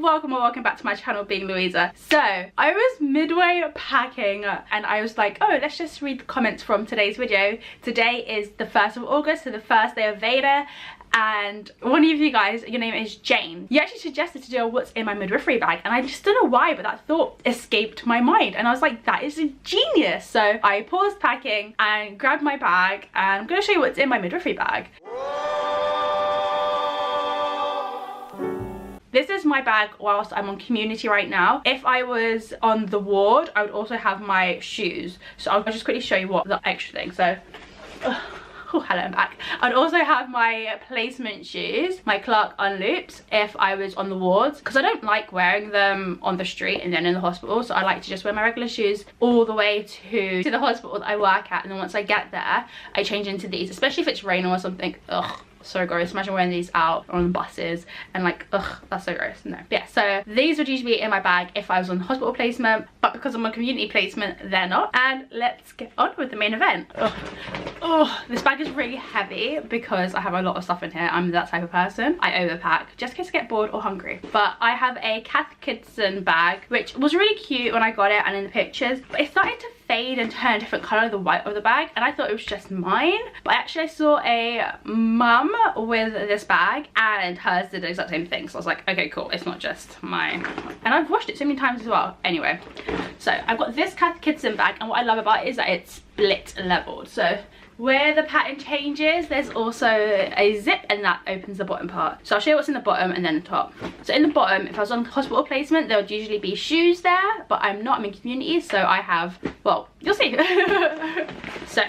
welcome or welcome back to my channel, being Louisa. So I was midway packing and I was like, oh, let's just read the comments from today's video. Today is the 1st of August, so the first day of VEDA, and one of you guys, your name is Jane, you actually suggested to do a what's in my midwifery bag, and I just don't know why, but that thought escaped my mind and I was like, that is a genius. So I paused packing and grabbed my bag, and I'm going to show you what's in my midwifery bag. This is my bag whilst I'm on community right now. If I was on the ward, I would also have my shoes. So I'll just quickly show you what the extra thing. So, oh, hello, I'm back. I'd also have my placement shoes, my Clark on loops, if I was on the wards, because I don't like wearing them on the street and then in the hospital. So I like to just wear my regular shoes all the way to the hospital that I work at, and then once I get there, I change into these, especially if it's raining or something. Ugh. So gross. Imagine wearing these out on buses and like, ugh, that's so gross. No. But yeah, so these would usually be in my bag if I was on hospital placement, but because I'm on community placement, they're not. And let's get on with the main event. Ugh. Oh, this bag is really heavy because I have a lot of stuff in here. I'm that type of person. I overpack just in case I get bored or hungry. But I have a Kath Kidson bag, which was really cute when I got it and in the pictures, but it started to fade and turn a different colour, the white of the bag, and I thought it was just mine, but actually I saw a mum with this bag and hers did the exact same thing, so I was like, okay, cool, it's not just mine. And I've washed it so many times as well. Anyway, so I've got this Kath Kidson bag, and what I love about it is that it's split leveled, so where the pattern changes, there's also a zip, and that opens the bottom part. So I'll show you what's in the bottom and then the top. So in the bottom, if I was on hospital placement, there would usually be shoes there, but I'm not, I'm in community, so I have, well, you'll see. So,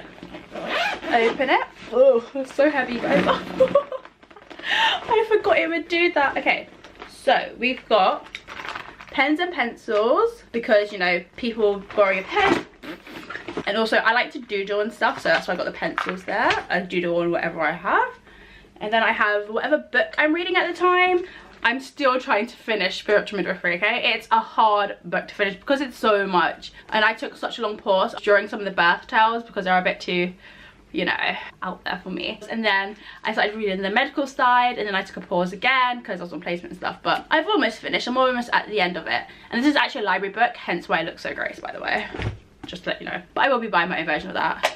open it. Oh, it's so heavy, guys. I forgot it would do that. Okay, so we've got pens and pencils, because, you know, people borrowing a pen. And also I like to doodle and stuff, so that's why I got the pencils there. I doodle on whatever I have. And then I have whatever book I'm reading at the time. I'm still trying to finish Spiritual Midwifery, okay? It's a hard book to finish because it's so much. And I took such a long pause during some of the birth tales because they're a bit too, you know, out there for me. And then I started reading the medical side, and then I took a pause again because I was on placement and stuff. But I've almost finished. I'm almost at the end of it. And this is actually a library book, hence why it looks so gross, by the way. Just to let you know. But I will be buying my own version of that.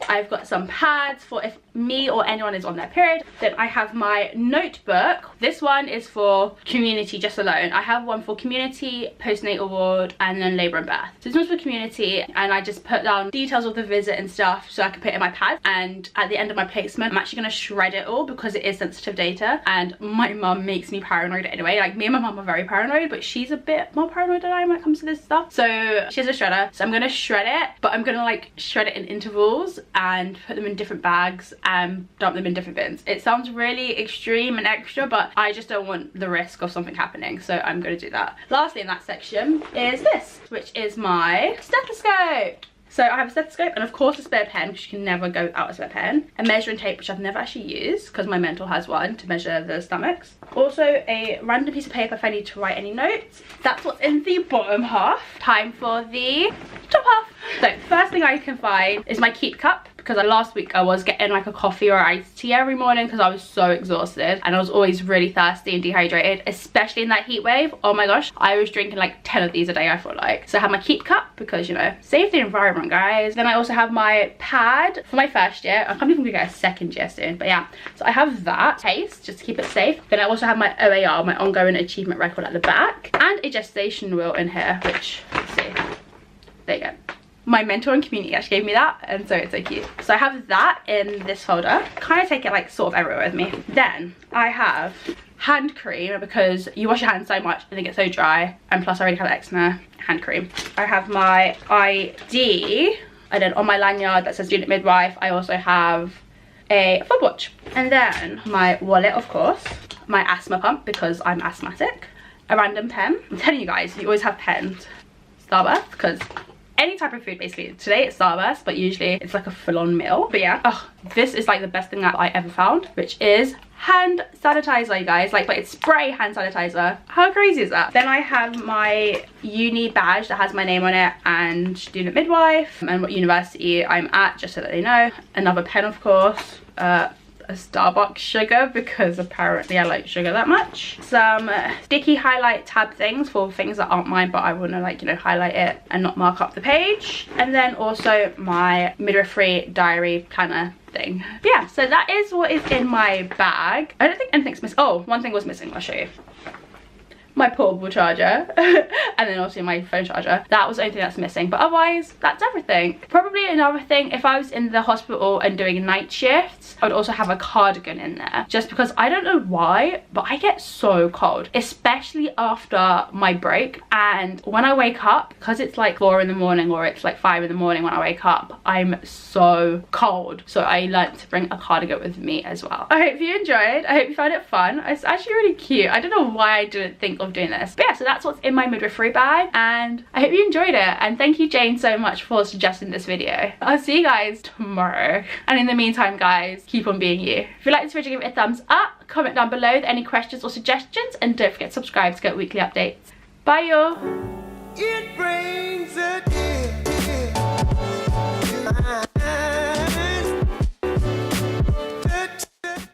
I've got some pads for if me or anyone is on their period. Then I have my notebook. This one is for community just alone. I have one for community, postnatal ward, and then labour and birth. So this one's for community, and I just put down details of the visit and stuff so I can put it in my pad. And at the end of my placement, I'm actually going to shred it all because it is sensitive data, and my mum makes me paranoid anyway. Like, me and my mum are very paranoid, but she's a bit more paranoid than I am when it comes to this stuff. So she has a shredder, so I'm going to shred it, but I'm going to like shred it in intervals and put them in different bags and dump them in different bins. It sounds really extreme and extra, but I just don't want the risk of something happening, so I'm going to do that. Lastly in that section is this, which is my stethoscope. So I have a stethoscope and of course a spare pen, because you can never go without a spare pen. A measuring tape, which I've never actually used because my mentor has one to measure the stomachs. Also a random piece of paper if I need to write any notes. That's what's in the bottom half. Time for the top half. So first thing I can find is my keep cup, because last week I was getting like a coffee or iced tea every morning because I was so exhausted and I was always really thirsty and dehydrated, especially in that heat wave. Oh my gosh, I was drinking like 10 of these a day, I feel like. So I have my keep cup because, you know, save the environment, guys. Then I also have my pad for my first year. I can't believe I'm gonna get a second year soon, but yeah. So I have that case just to keep it safe. Then I also have my OAR, my ongoing achievement record, at the back, and a gestation wheel in here, which, let's see, there you go. My mentor in community actually gave me that, and so it's so cute. So I have that in this folder. Kind of take it like sort of everywhere with me. Then I have hand cream, because you wash your hands so much and they get so dry, and plus I already have eczema. Hand cream. I have my ID, and then on my lanyard that says student midwife, I also have a foot watch. And then my wallet, of course, my asthma pump because I'm asthmatic, a random pen. I'm telling you guys, you always have pens. Starburst, because any type of food basically. Today it's Starburst, but usually it's like a full-on meal. But yeah, oh, this is like the best thing that I ever found, which is hand sanitizer, you guys. Like, but it's spray hand sanitizer. How crazy is that? Then I have my uni badge that has my name on it and student midwife and what university I'm at, just so that they know. Another pen, of course. a Starbucks sugar because apparently I like sugar that much. Some sticky highlight tab things for things that aren't mine, but I want to, like, you know, highlight it and not mark up the page. And then also my midwifery diary planner thing. But yeah, so that is what is in my bag. I don't think anything's missing. Oh, one thing was missing. I'll show you. My portable charger and then also my phone charger. That was the only thing that's missing, but otherwise that's everything. Probably another thing, if I was in the hospital and doing night shifts, I would also have a cardigan in there, just because I don't know why, but I get so cold, especially after my break. And when I wake up, because it's like 4 in the morning or it's like 5 in the morning when I wake up, I'm so cold, so I learned to bring a cardigan with me as well. I hope you enjoyed. I hope you found it fun. It's actually really cute. I don't know why I didn't think of doing this, but yeah, so that's what's in my midwifery bag, and I hope you enjoyed it. And thank you, Jane, so much for suggesting this video. I'll see you guys tomorrow, and in the meantime, guys, keep on being you. If you like this video, give it a thumbs up, comment down below with any questions or suggestions, and don't forget to subscribe to get weekly updates. Bye, y'all.